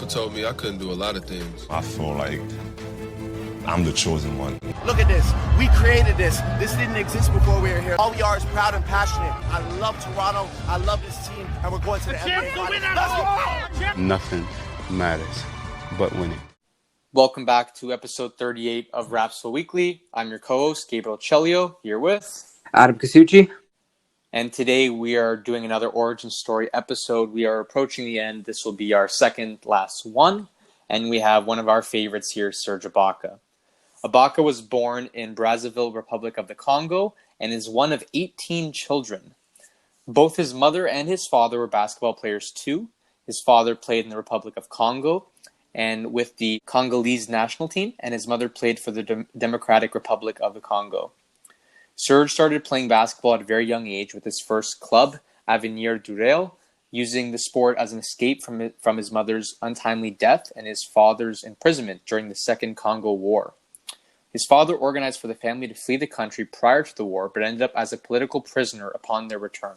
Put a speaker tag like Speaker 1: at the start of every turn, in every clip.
Speaker 1: Papa told me I couldn't do a lot of things.
Speaker 2: I feel like I'm the chosen one.
Speaker 3: Look at this. We created this. This didn't exist before we were here. All we are is proud and passionate. I love Toronto. I love this team. And we're going to the NBA Finals. Let's go!
Speaker 4: Nothing matters but winning.
Speaker 5: Welcome back to episode 38 of Rapzville Weekly. I'm your co-host, Gabriel Cellio, here with
Speaker 6: Adam Casucci.
Speaker 5: And today we are doing another origin story episode. We are approaching the end. This will be our second last one. And we have one of our favorites here, Serge Ibaka. Ibaka was born in Rapzville, Republic of the Congo, and is one of 18 children. Both his mother and his father were basketball players too. His father played in the Republic of Congo and with the Congolese national team, and his mother played for the Democratic Republic of the Congo. Serge started playing basketball at a very young age with his first club, Avenir du Rail, using the sport as an escape from his mother's untimely death and his father's imprisonment during the Second Congo War. His father organized for the family to flee the country prior to the war, but ended up as a political prisoner upon their return.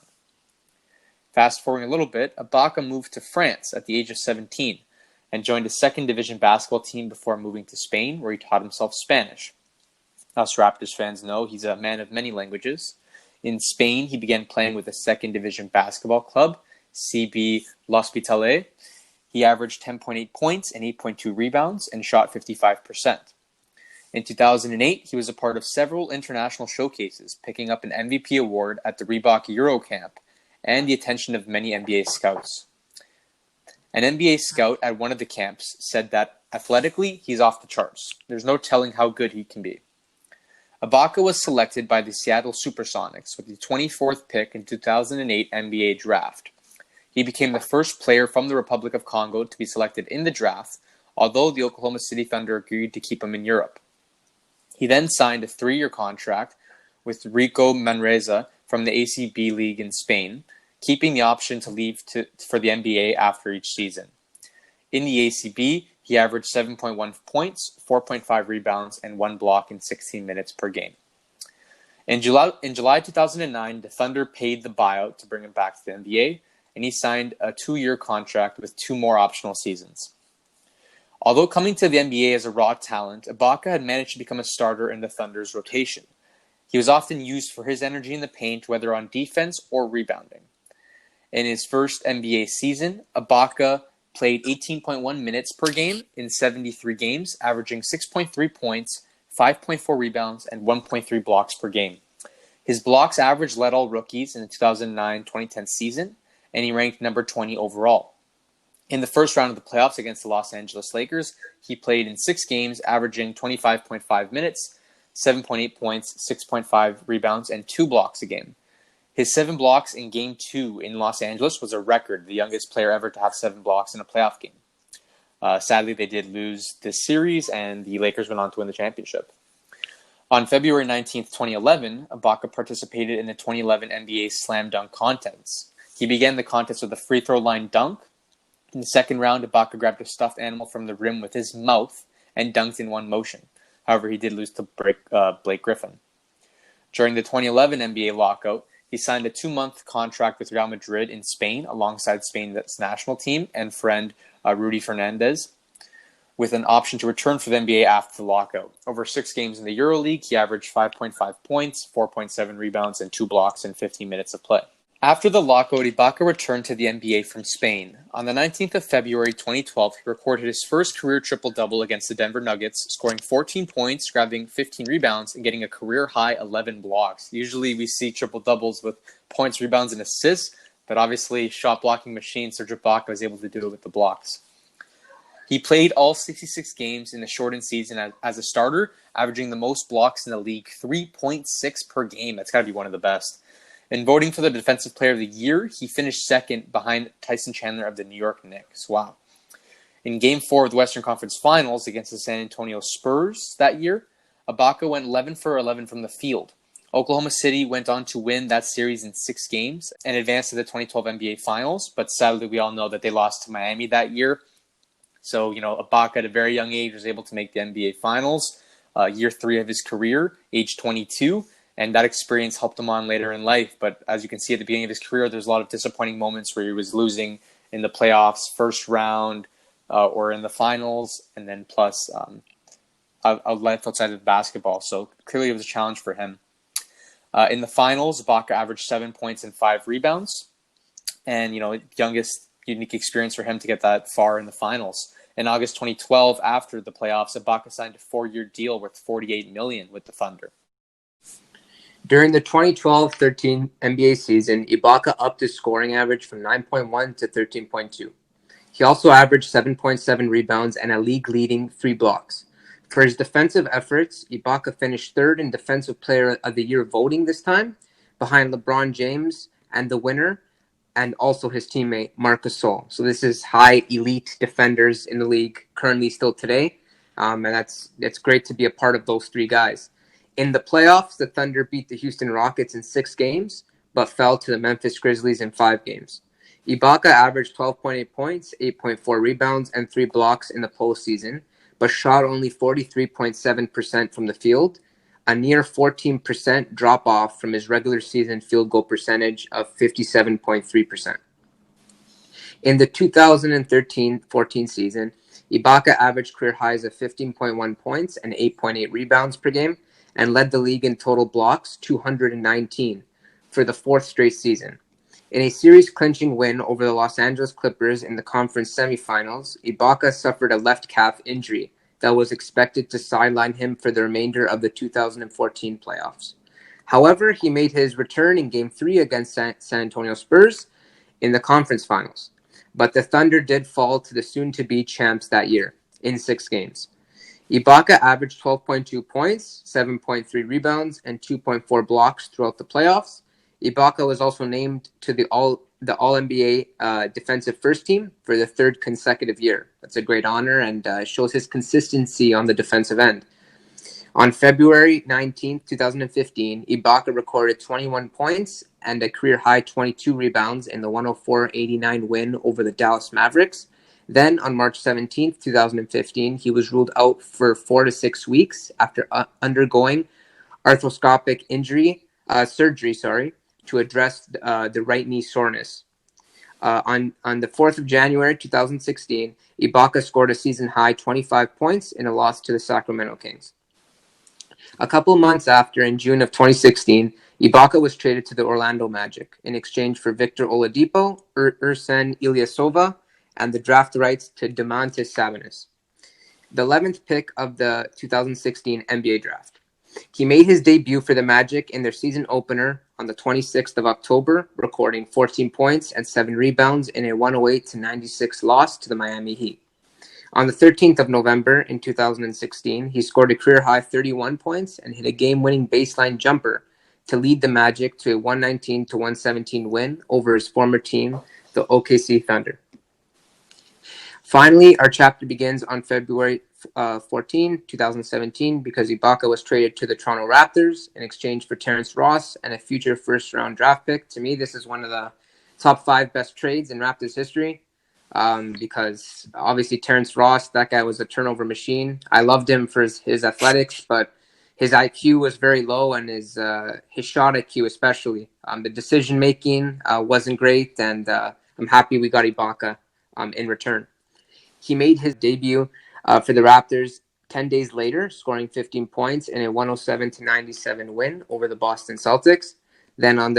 Speaker 5: Fast forwarding a little bit, Ibaka moved to France at the age of 17 and joined a second division basketball team before moving to Spain, where he taught himself Spanish. Us Raptors fans know he's a man of many languages. In Spain, he began playing with a second division basketball club, CB L'Hospitalet. He averaged 10.8 points and 8.2 rebounds and shot 55%. In 2008, he was a part of several international showcases, picking up an MVP award at the Reebok Eurocamp and the attention of many NBA scouts. An NBA scout at one of the camps said that athletically, he's off the charts. There's no telling how good he can be. Ibaka was selected by the Seattle Supersonics with the 24th pick in 2008 NBA draft. He became the first player from the Republic of Congo to be selected in the draft, although the Oklahoma City Thunder agreed to keep him in Europe. He then signed a 3-year contract with Rico Manresa from the ACB League in Spain, keeping the option to leave for the NBA after each season. In the ACB, he averaged 7.1 points, 4.5 rebounds, and 1 block in 16 minutes per game. In July 2009, the Thunder paid the buyout to bring him back to the NBA, and he signed a 2-year contract with 2 more optional seasons. Although coming to the NBA as a raw talent, Ibaka had managed to become a starter in the Thunder's rotation. He was often used for his energy in the paint, whether on defense or rebounding. In his first NBA season, Ibaka played 18.1 minutes per game in 73 games, averaging 6.3 points, 5.4 rebounds, and 1.3 blocks per game. His blocks average led all rookies in the 2009-2010 season, and he ranked number 20 overall. In the first round of the playoffs against the Los Angeles Lakers, he played in 6 games, averaging 25.5 minutes, 7.8 points, 6.5 rebounds, and 2 blocks a game. His 7 blocks in Game 2 in Los Angeles was a record, the youngest player ever to have 7 blocks in a playoff game. Sadly, they did lose this series, and the Lakers went on to win the championship. On February 19th, 2011, Ibaka participated in the 2011 NBA Slam Dunk Contest. He began the contest with a free throw line dunk. In the second round, Ibaka grabbed a stuffed animal from the rim with his mouth and dunked in one motion. However, he did lose to Blake Griffin. During the 2011 NBA lockout, he signed a 2-month contract with Real Madrid in Spain alongside Spain's national team and friend Rudy Fernandez, with an option to return for the NBA after the lockout. Over 6 games in the EuroLeague, he averaged 5.5 points, 4.7 rebounds, and 2 blocks in 15 minutes of play. After the lockout, Ibaka returned to the NBA from Spain. On the 19th of February 2012, he recorded his first career triple-double against the Denver Nuggets, scoring 14 points, grabbing 15 rebounds, and getting a career-high 11 blocks. Usually we see triple-doubles with points, rebounds, and assists, but obviously shot-blocking machine Serge Ibaka was able to do it with the blocks. He played all 66 games in the shortened season as a starter, averaging the most blocks in the league, 3.6 per game. That's got to be one of the best. In voting for the Defensive Player of the Year, he finished second behind Tyson Chandler of the New York Knicks. Wow. In Game 4 of the Western Conference Finals against the San Antonio Spurs that year, Ibaka went 11 for 11 from the field. Oklahoma City went on to win that series in 6 games and advanced to the 2012 NBA Finals, but sadly we all know that they lost to Miami that year. So, Ibaka at a very young age was able to make the NBA Finals, year 3 of his career, age 22. And that experience helped him on later in life. But as you can see at the beginning of his career, there's a lot of disappointing moments where he was losing in the playoffs, first round, or in the finals, and then plus a life outside of basketball. So clearly it was a challenge for him. In the finals, Ibaka averaged 7 points and 5 rebounds. And, youngest unique experience for him to get that far in the finals. In August 2012, after the playoffs, Ibaka signed a 4-year deal worth $48 million with the Thunder.
Speaker 6: During the 2012-13 NBA season, Ibaka upped his scoring average from 9.1 to 13.2. He also averaged 7.7 rebounds and a league-leading 3 blocks. For his defensive efforts, Ibaka finished 3rd in Defensive Player of the Year voting this time, behind LeBron James and the winner, and also his teammate, Marc Gasol. So this is high elite defenders in the league currently still today, and it's great to be a part of those 3 guys. In the playoffs, the Thunder beat the Houston Rockets in 6 games, but fell to the Memphis Grizzlies in 5 games. Ibaka averaged 12.8 points, 8.4 rebounds, and 3 blocks in the postseason, but shot only 43.7% from the field, a near 14% drop-off from his regular season field goal percentage of 57.3%. In the 2013-14 season, Ibaka averaged career highs of 15.1 points and 8.8 rebounds per game, and led the league in total blocks, 219, for the 4th straight season. In a series-clinching win over the Los Angeles Clippers in the conference semifinals, Ibaka suffered a left calf injury that was expected to sideline him for the remainder of the 2014 playoffs. However, he made his return in Game 3 against San Antonio Spurs in the conference finals, but the Thunder did fall to the soon-to-be champs that year in 6 games. Ibaka averaged 12.2 points, 7.3 rebounds, and 2.4 blocks throughout the playoffs. Ibaka was also named to the All-NBA defensive first team for the 3rd consecutive year. That's a great honor and shows his consistency on the defensive end. On February 19, 2015, Ibaka recorded 21 points and a career-high 22 rebounds in the 104-89 win over the Dallas Mavericks. Then, on March 17, 2015, he was ruled out for 4 to 6 weeks after undergoing arthroscopic surgery to address the right knee soreness. On the 4th of January 2016, Ibaka scored a season-high 25 points in a loss to the Sacramento Kings. A couple months after, in June of 2016, Ibaka was traded to the Orlando Magic in exchange for Victor Oladipo, Ersan Ilyasova, and the draft rights to Domantas Sabonis, the 11th pick of the 2016 NBA draft. He made his debut for the Magic in their season opener on the 26th of October, recording 14 points and 7 rebounds in a 108-96 loss to the Miami Heat. On the 13th of November in 2016, he scored a career-high 31 points and hit a game-winning baseline jumper to lead the Magic to a 119-117 win over his former team, the OKC Thunder. Finally, our chapter begins on February 14, 2017, because Ibaka was traded to the Toronto Raptors in exchange for Terrence Ross and a future first-round draft pick. To me, this is one of the top 5 best trades in Raptors history because obviously Terrence Ross, that guy was a turnover machine. I loved him for his athletics, but his IQ was very low and his shot IQ especially. The decision-making wasn't great, and I'm happy we got Ibaka in return. He made his debut for the Raptors 10 days later, scoring 15 points in a 107-97 win over the Boston Celtics. Then on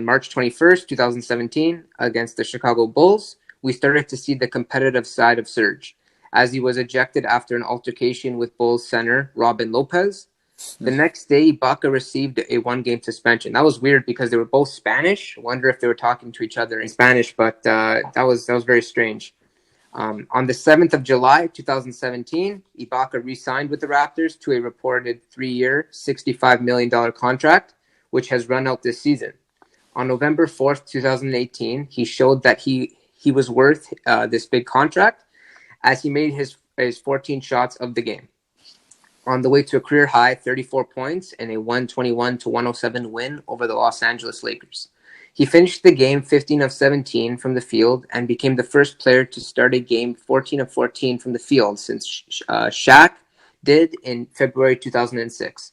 Speaker 6: March 21st, 2017, against the Chicago Bulls, we started to see the competitive side of Serge, as he was ejected after an altercation with Bulls center Robin Lopez. The next day, Ibaka received a 1-game suspension. That was weird because they were both Spanish. I wonder if they were talking to each other in Spanish, but that was very strange. On the 7th of July, 2017, Ibaka re-signed with the Raptors to a reported 3-year, $65 million contract, which has run out this season. On November 4th, 2018, he showed that he was worth this big contract as he made his 14 shots of the game, on the way to a career-high 34 points in a 121-107 win over the Los Angeles Lakers. He finished the game 15 of 17 from the field and became the first player to start a game 14 of 14 from the field since Shaq did in February 2006.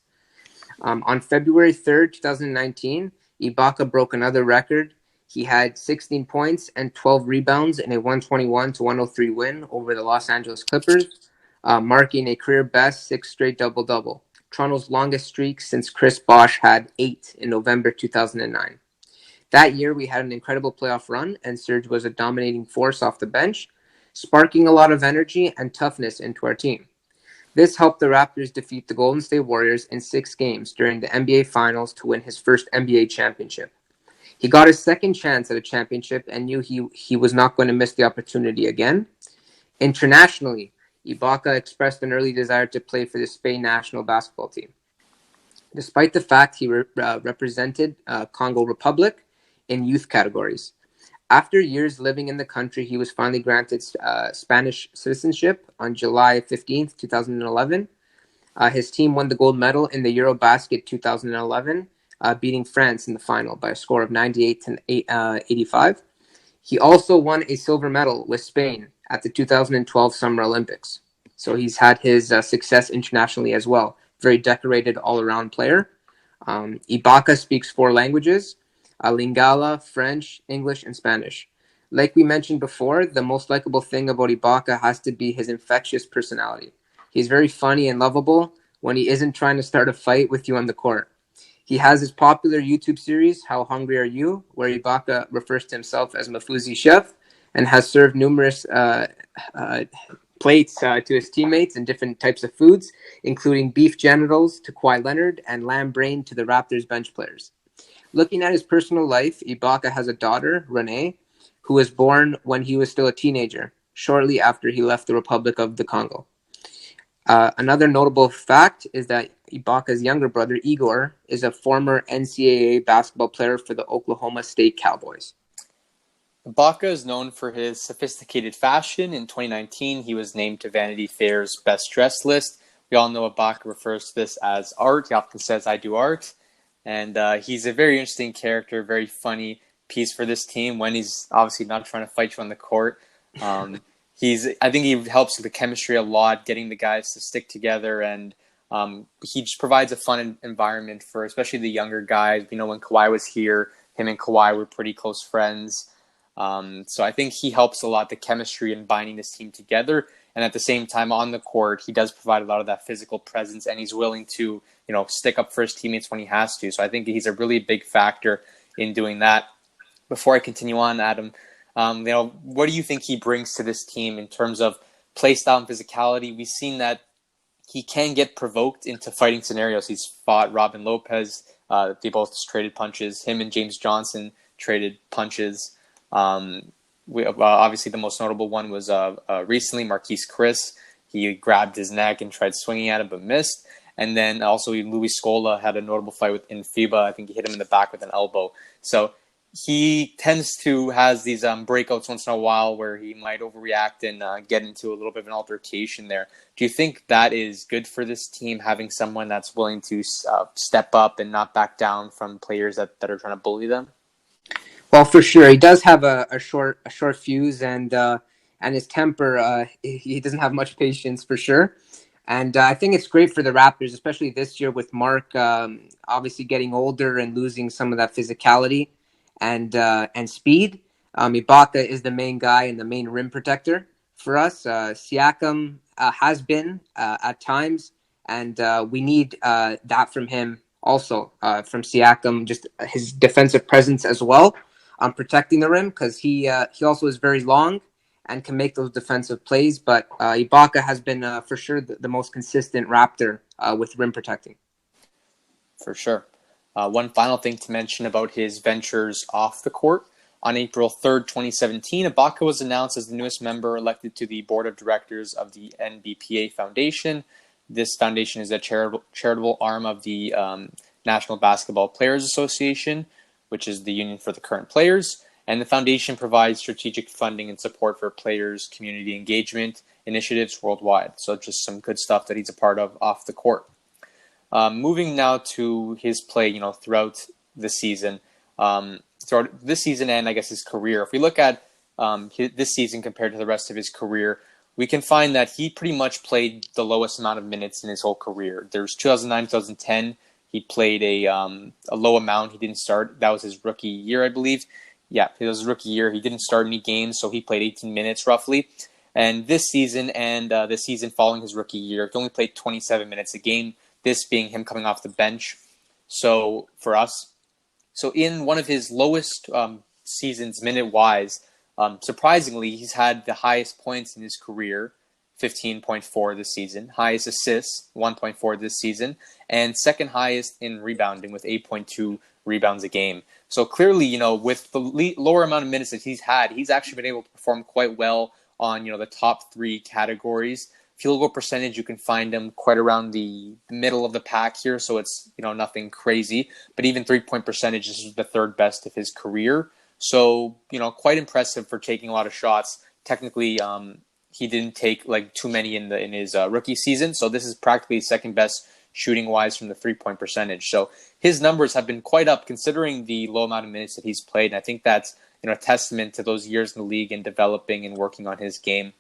Speaker 6: On February 3rd, 2019, Ibaka broke another record. He had 16 points and 12 rebounds in a 121-103 win over the Los Angeles Clippers, marking a career-best 6 straight double-double, Toronto's longest streak since Chris Bosh had 8 in November 2009. That year, we had an incredible playoff run, and Serge was a dominating force off the bench, sparking a lot of energy and toughness into our team. This helped the Raptors defeat the Golden State Warriors in 6 games during the NBA Finals to win his first NBA championship. He got his second chance at a championship and knew he was not going to miss the opportunity again. Internationally, Ibaka expressed an early desire to play for the Spain national basketball team. Despite the fact he represented Congo Republic in youth categories. After years living in the country, he was finally granted Spanish citizenship on July 15th, 2011. His team won the gold medal in the Eurobasket 2011, beating France in the final by a score of 98-85. He also won a silver medal with Spain at the 2012 Summer Olympics. So he's had his success internationally as well. Very decorated all-around player. Ibaka speaks 4 languages. Lingala, French, English, and Spanish. Like we mentioned before, the most likable thing about Ibaka has to be his infectious personality. He's very funny and lovable when he isn't trying to start a fight with you on the court. He has his popular YouTube series, How Hungry Are You?, where Ibaka refers to himself as Mafuzi Chef and has served numerous plates to his teammates and different types of foods, including beef genitals to Kawhi Leonard and lamb brain to the Raptors bench players. Looking at his personal life, Ibaka has a daughter, Renee, who was born when he was still a teenager, shortly after he left the Republic of the Congo. Another notable fact is that Ibaka's younger brother, Igor, is a former NCAA basketball player for the Oklahoma State Cowboys.
Speaker 5: Ibaka is known for his sophisticated fashion. In 2019, he was named to Vanity Fair's Best Dressed list. We all know Ibaka refers to this as art. He often says, I do art. And he's a very interesting character, very funny piece for this team when he's obviously not trying to fight you on the court. I think he helps with the chemistry a lot, getting the guys to stick together, and he just provides a fun environment for especially the younger guys. You know, when Kawhi was here, him and Kawhi were pretty close friends. So I think he helps a lot, the chemistry and binding this team together. And at the same time, on the court, he does provide a lot of that physical presence, and he's willing to, stick up for his teammates when he has to. So I think he's a really big factor in doing that. Before I continue on, Adam, what do you think he brings to this team in terms of play style and physicality? We've seen that he can get provoked into fighting scenarios. He's fought Robin Lopez. They both traded punches. Him and James Johnson traded punches. Obviously, the most notable one was recently Marquise Chris. He grabbed his neck and tried swinging at him, but missed. And then also Luis Scola had a notable fight in FIBA. I think he hit him in the back with an elbow. So he tends to has these breakouts once in a while where he might overreact and get into a little bit of an altercation there. Do you think that is good for this team, having someone that's willing to step up and not back down from players that are trying to bully them?
Speaker 6: Well, for sure, he does have a short fuse, and his temper. He doesn't have much patience, for sure. And I think it's great for the Raptors, especially this year with Mark obviously getting older and losing some of that physicality and speed. Ibaka is the main guy and the main rim protector for us. Siakam has been at times, and we need that from him also, from Siakam, just his defensive presence as well. Protecting the rim, because he also is very long and can make those defensive plays. But Ibaka has been for sure the most consistent Raptor with rim protecting.
Speaker 5: For sure. One final thing to mention about his ventures off the court. On April 3rd, 2017, Ibaka was announced as the newest member elected to the board of directors of the NBPA Foundation. This foundation is a charitable arm of the National Basketball Players Association, which is the union for the current players. And the foundation provides strategic funding and support for players' community engagement initiatives worldwide. So just some good stuff that he's a part of off the court. Moving now to his play, throughout the season. Throughout this season and I guess his career. If we look at this season compared to the rest of his career, we can find that he pretty much played the lowest amount of minutes in his whole career. There's 2009, 2010. He played a low amount. He didn't start. That was his rookie year, I believe. Yeah, it was his rookie year. He didn't start any games, so he played 18 minutes roughly. And this season and the season following his rookie year, he only played 27 minutes a game, this being him coming off the bench. So for us, so in one of his lowest seasons minute-wise, surprisingly, he's had the highest points in his career, 15.4 this season, highest assists, 1.4 this season, and second highest in rebounding with 8.2 rebounds a game. So clearly, with the lower amount of minutes that he's had, he's actually been able to perform quite well on, the top three categories. Field goal percentage, you can find him quite around the middle of the pack here, so it's, nothing crazy. But even three-point percentage, this is the third best of his career. So, quite impressive for taking a lot of shots. Technically, he didn't take too many in his rookie season, so this is practically second best shooting-wise from the three-point percentage. So his numbers have been quite up considering the low amount of minutes that he's played, and I think that's a testament to those years in the league and developing and working on his game.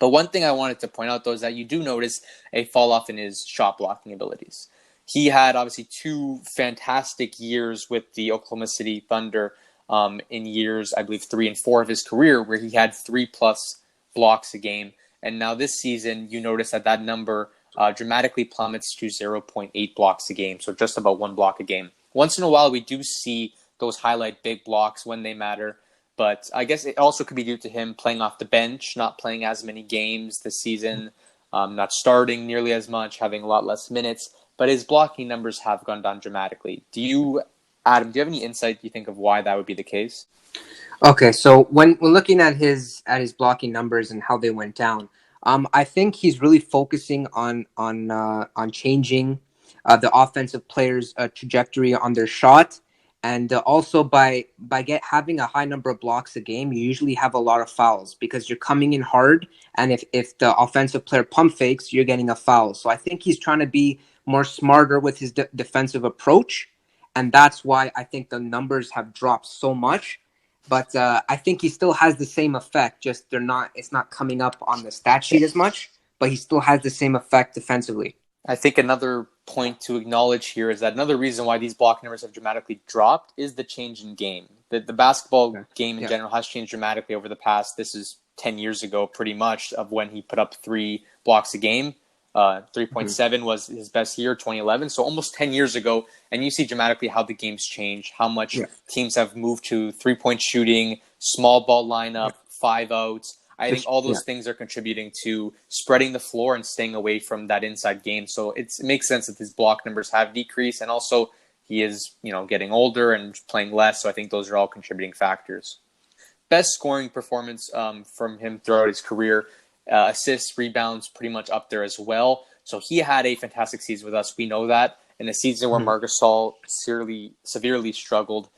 Speaker 5: But one thing I wanted to point out, though, is that you do notice a fall-off in his shot-blocking abilities. He had, obviously, 2 fantastic years with the Oklahoma City Thunder in years, I believe, 3 and 4 of his career, where he had 3+ blocks a game. And now this season, you notice that number dramatically plummets to 0.8 blocks a game, so just about 1 block a game. Once in a while, we do see those highlight big blocks when they matter, but I guess it also could be due to him playing off the bench, not playing as many games this season, not starting nearly as much, having a lot less minutes, but his blocking numbers have gone down dramatically. Adam, do you have any insight, you think, of why that would be the case?
Speaker 6: Okay, so when looking at his blocking numbers and how they went down, I think he's really focusing on changing the offensive players' trajectory on their shot, and also by having a high number of blocks a game, you usually have a lot of fouls because you're coming in hard, and if the offensive player pump fakes, you're getting a foul. So I think he's trying to be more smarter with his defensive approach, and that's why I think the numbers have dropped so much. But I think he still has the same effect. Just it's not coming up on the stat sheet as much, but he still has the same effect defensively.
Speaker 5: I think another point to acknowledge here is that another reason why these block numbers have dramatically dropped is the change in game. The basketball game in general has changed dramatically over the past, this is 10 years ago pretty much, of when he put up 3 blocks a game. 3.7 was his best year, 2011. So almost 10 years ago. And you see dramatically how the game's changed, how much teams have moved to 3-point shooting, small ball lineup, 5 outs. I think all those things are contributing to spreading the floor and staying away from that inside game. So it makes sense that his block numbers have decreased. And also he is, getting older and playing less. So I think those are all contributing factors. Best scoring performance from him throughout his career. Assists, rebounds, pretty much up there as well. So he had a fantastic season with us. We know that. In a season where Marc Gasol severely struggled,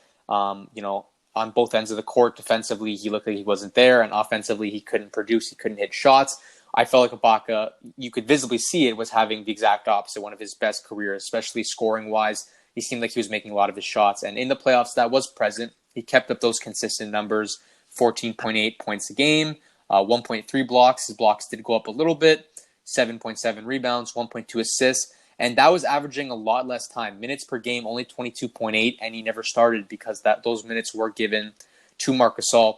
Speaker 5: on both ends of the court. Defensively, he looked like he wasn't there, and offensively, he couldn't produce. He couldn't hit shots. I felt like Ibaka, you could visibly see it, was having the exact opposite, one of his best careers, especially scoring-wise. He seemed like he was making a lot of his shots. And in the playoffs, that was present. He kept up those consistent numbers, 14.8 points a game, 1.3 blocks. His blocks did go up a little bit, 7.7 rebounds, 1.2 assists. And that was averaging a lot less time. Minutes per game, only 22.8, and he never started because those minutes were given to Marc Gasol.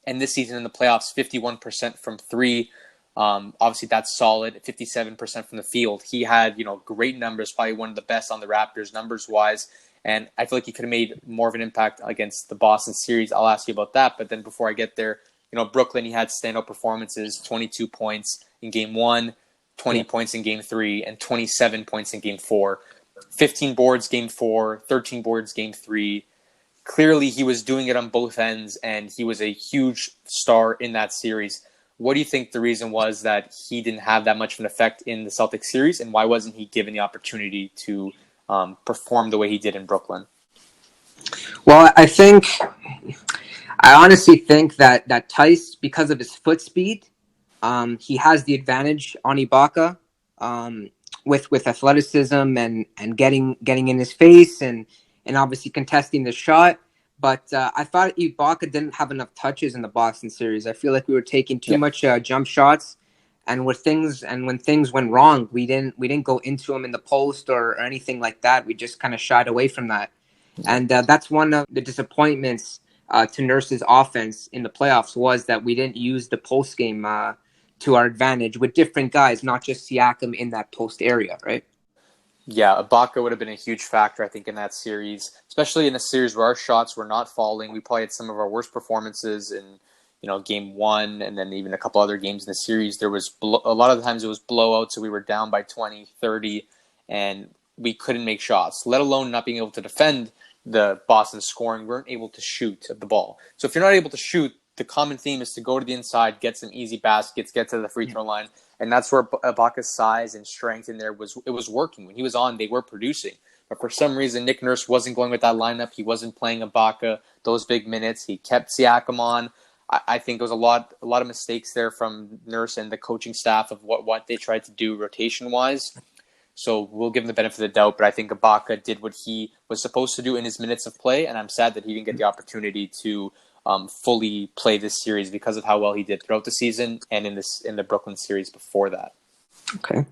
Speaker 5: And this season in the playoffs, 51% from 3. Obviously, that's solid. 57% from the field. He had, great numbers, probably one of the best on the Raptors numbers-wise. And I feel like he could have made more of an impact against the Boston series. I'll ask you about that. But then before I get there, Brooklyn, he had standout performances, 22 points in Game 1, 20 points in Game 3, and 27 points in Game 4. 15 boards Game 4, 13 boards Game 3. Clearly, he was doing it on both ends, and he was a huge star in that series. What do you think the reason was that he didn't have that much of an effect in the Celtics series, and why wasn't he given the opportunity to perform the way he did in Brooklyn?
Speaker 6: Well, I honestly think that Tice, because of his foot speed, he has the advantage on Ibaka with athleticism and getting in his face and obviously contesting the shot. But I thought Ibaka didn't have enough touches in the Boston series. I feel like we were taking too much jump shots, and when things went wrong, we didn't go into him in the post or anything like that. We just kind of shied away from that, and that's one of the disappointments to Nurse's offense in the playoffs was that we didn't use the post game to our advantage with different guys, not just Siakam in that post area, right?
Speaker 5: Yeah, Ibaka would have been a huge factor, I think, in that series, especially in a series where our shots were not falling. We probably had some of our worst performances in, game one, and then even a couple other games in the series. There was a lot of the times it was blowouts, so we were down by 20, 30, and we couldn't make shots, let alone not being able to defend the Boston scoring. We weren't able to shoot at the ball. So if you're not able to shoot, the common theme is to go to the inside, get some easy baskets, get to the free throw line. And that's where Ibaka's size and strength in there was working. When he was on, they were producing. But for some reason, Nick Nurse wasn't going with that lineup. He wasn't playing Ibaka those big minutes. He kept Siakam on. I think it was a lot of mistakes there from Nurse and the coaching staff of what they tried to do rotation-wise. So we'll give him the benefit of the doubt. But I think Ibaka did what he was supposed to do in his minutes of play, and I'm sad that he didn't get the opportunity to fully play this series because of how well he did throughout the season and in the Brooklyn series before that.
Speaker 6: Okay.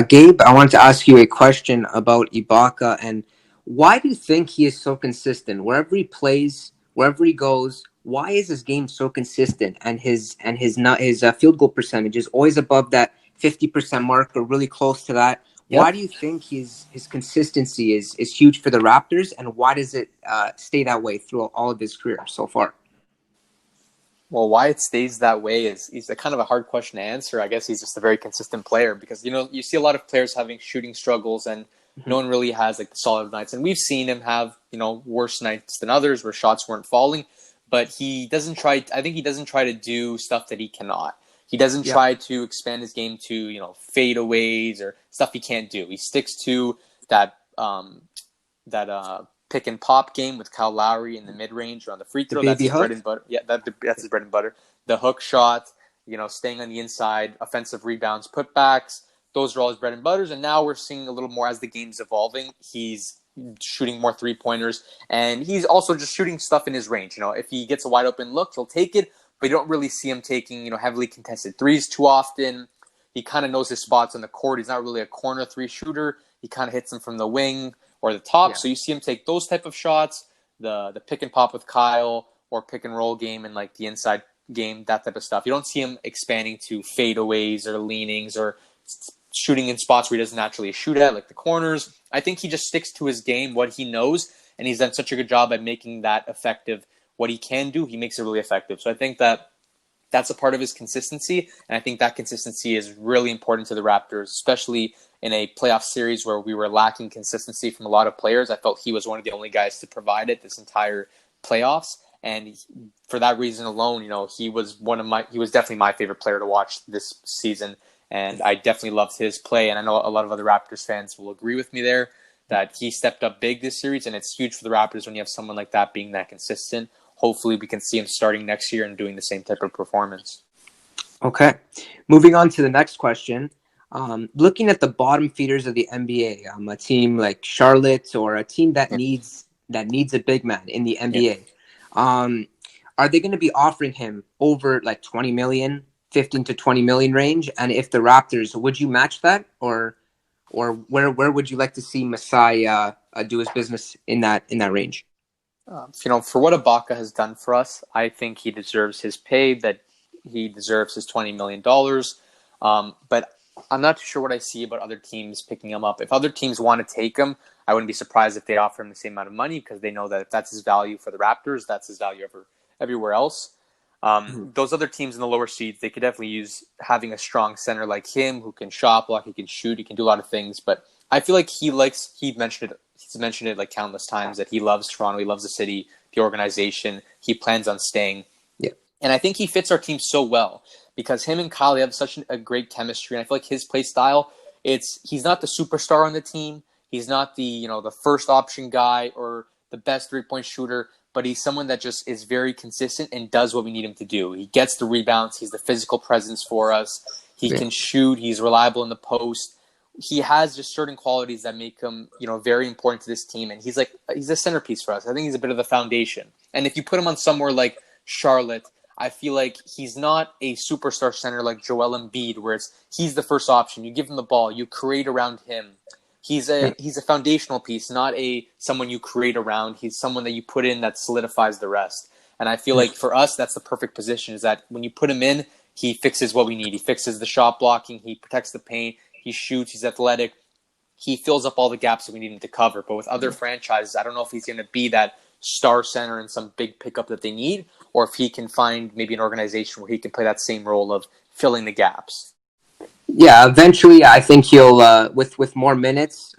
Speaker 6: Gabe, I wanted to ask you a question about Ibaka, and why do you think he is so consistent? Wherever he plays, wherever he goes, why is his game so consistent and his field goal percentage is always above that 50% mark or really close to that? Yep. Why do you think his consistency is huge for the Raptors, and why does it stay that way throughout all of his career so far?
Speaker 5: Well, why it stays that way is a kind of a hard question to answer. I guess he's just a very consistent player because, you see a lot of players having shooting struggles and no one really has like the solid nights. And we've seen him have, worse nights than others where shots weren't falling, but he doesn't try to do stuff that he cannot. He doesn't try to expand his game to, fadeaways or stuff he can't do. He sticks to that pick and pop game with Kyle Lowry in the mid range or on the free throw. That's his bread and butter. Yeah, that's his bread and butter. The hook shot, staying on the inside, offensive rebounds, putbacks. Those are all his bread and butters. And now we're seeing a little more as the game's evolving. He's shooting more 3-pointers, and he's also just shooting stuff in his range. If he gets a wide open look, he'll take it, but you don't really see him taking, heavily contested threes too often. He kind of knows his spots on the court. He's not really a corner three shooter. He kind of hits them from the wing or the top. Yeah. So you see him take those type of shots, the pick and pop with Kyle or pick and roll game and like the inside game, that type of stuff. You don't see him expanding to fadeaways or leanings or shooting in spots where he doesn't naturally shoot at, like the corners. I think he just sticks to his game, what he knows, and he's done such a good job at making that effective. What he can do, he makes it really effective. So I think that's a part of his consistency, and I think that consistency is really important to the Raptors, especially in a playoff series where we were lacking consistency from a lot of players. I felt he was one of the only guys to provide it this entire playoffs, and for that reason alone, he was definitely my favorite player to watch this season, and I definitely loved his play, and I know a lot of other Raptors fans will agree with me there that he stepped up big this series, and it's huge for the Raptors when you have someone like that being that consistent. Hopefully we can see him starting next year and doing the same type of performance. Okay.
Speaker 6: Moving on to the next question. Looking at the bottom feeders of the NBA, a team like Charlotte or a team that needs a big man in the NBA, are they going to be offering him over like 20 million, 15 to 20 million range? And if the Raptors, would you match that, or where would you like to see Masai do his business in that range?
Speaker 5: For what Ibaka has done for us, I think he deserves his pay, that he deserves his $20 million. But I'm not too sure what I see about other teams picking him up. If other teams want to take him, I wouldn't be surprised if they offer him the same amount of money because they know that if that's his value for the Raptors, that's his value everywhere else. Those other teams in the lower seeds, they could definitely use having a strong center like him who can shot block, he can shoot, he can do a lot of things. But I feel like he's mentioned it like countless times that he loves Toronto, he loves the city, the organization, he plans on staying.
Speaker 6: Yeah.
Speaker 5: And I think he fits our team so well because him and Kyle have such a great chemistry. And I feel like his play style, he's not the superstar on the team. He's not the first option guy or the best 3-point shooter, but he's someone that just is very consistent and does what we need him to do. He gets the rebounds. He's the physical presence for us. He can shoot. He's reliable in the post. He has just certain qualities that make him, very important to this team. And he's a centerpiece for us. I think he's a bit of the foundation. And if you put him on somewhere like Charlotte, I feel like he's not a superstar center like Joel Embiid, where he's the first option. You give him the ball, you create around him. He's a foundational piece, not someone you create around. He's someone that you put in that solidifies the rest. And I feel like for us, that's the perfect position, is that when you put him in, he fixes what we need. He fixes the shot blocking. He protects the paint. He shoots. He's athletic. He fills up all the gaps that we need him to cover. But with other franchises, I don't know if he's going to be that star center in some big pickup that they need, or if he can find maybe an organization where he can play that same role of filling the gaps.
Speaker 6: Yeah, eventually, I think he'll with more minutes.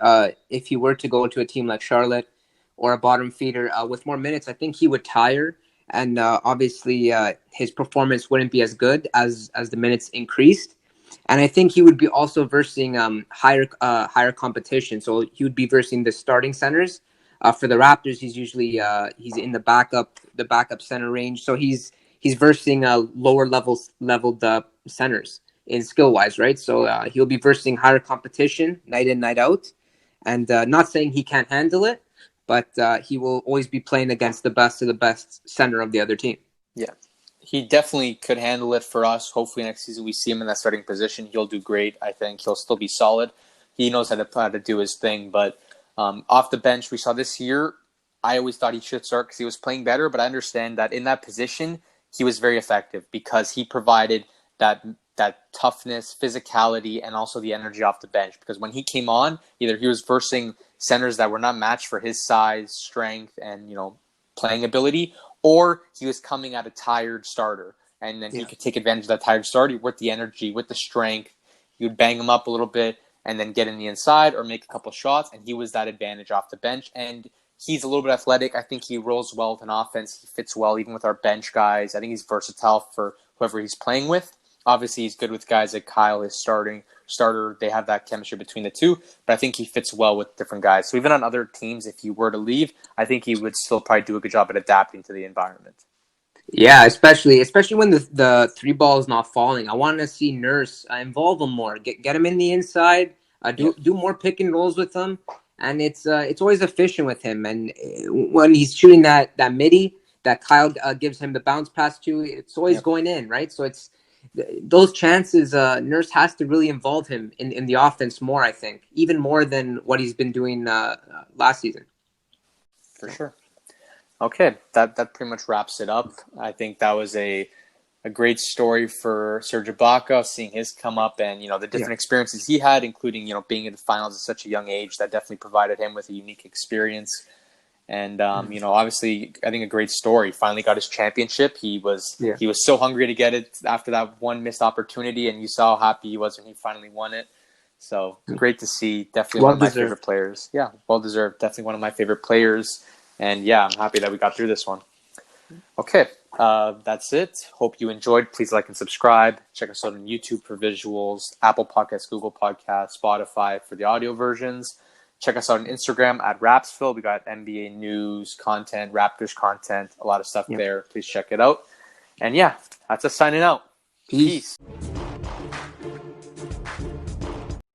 Speaker 6: If he were to go to a team like Charlotte or a bottom feeder with more minutes, I think he would tire, and obviously his performance wouldn't be as good as the minutes increased. And I think he would be also versing higher competition. So he would be versing the starting centers. For the Raptors, he's usually he's in the backup center range. So he's versing lower leveled centers in skill wise, right? So he'll be versing higher competition night in, night out. And not saying he can't handle it, but he will always be playing against the best of the best center of the other team.
Speaker 5: Yeah. He definitely could handle it for us. Hopefully next season we see him in that starting position. He'll do great. I think he'll still be solid. He knows how to do his thing. But off the bench, we saw this year, I always thought he should start because he was playing better. But I understand that in that position, he was very effective because he provided that toughness, physicality, and also the energy off the bench. Because when he came on, either he was versing centers that were not matched for his size, strength, and playing ability, or he was coming at a tired starter, and then he could take advantage of that tired starter with the energy, with the strength. He would bang him up a little bit and then get in the inside or make a couple shots, and he was that advantage off the bench. And he's a little bit athletic. I think he rolls well with an offense. He fits well even with our bench guys. I think he's versatile for whoever he's playing with. Obviously, he's good with guys like Kyle, his starter. They have that chemistry between the two, but I think he fits well with different guys. So even on other teams, if he were to leave, I think he would still probably do a good job at adapting to the environment.
Speaker 6: Yeah, especially when the three ball is not falling. I want to see Nurse involve him more. Get him in the inside. Do more pick and rolls with him, and it's always efficient with him. And when he's shooting that midi that Kyle gives him the bounce pass to, it's always going in, right? So it's those chances. Nurse has to really involve him in the offense more. I think even more than what he's been doing last season.
Speaker 5: For sure. Okay, that pretty much wraps it up. I think that was a great story for Serge Ibaka, seeing his come up and the different experiences he had, including being in the finals at such a young age. That definitely provided him with a unique experience. And obviously, I think a great story. Finally got his championship. He was so hungry to get it after that one missed opportunity, and you saw how happy he was when he finally won it. So great to see. Definitely one of my favorite players. Yeah, well deserved. Definitely one of my favorite players. And yeah, I'm happy that we got through this one. Okay, that's it. Hope you enjoyed. Please like and subscribe. Check us out on YouTube for visuals, Apple Podcasts, Google Podcasts, Spotify for the audio versions. Check us out on Instagram at Rapzville. We got NBA news content, Raptors content, a lot of stuff there. Please check it out. And yeah, that's us signing out. Peace.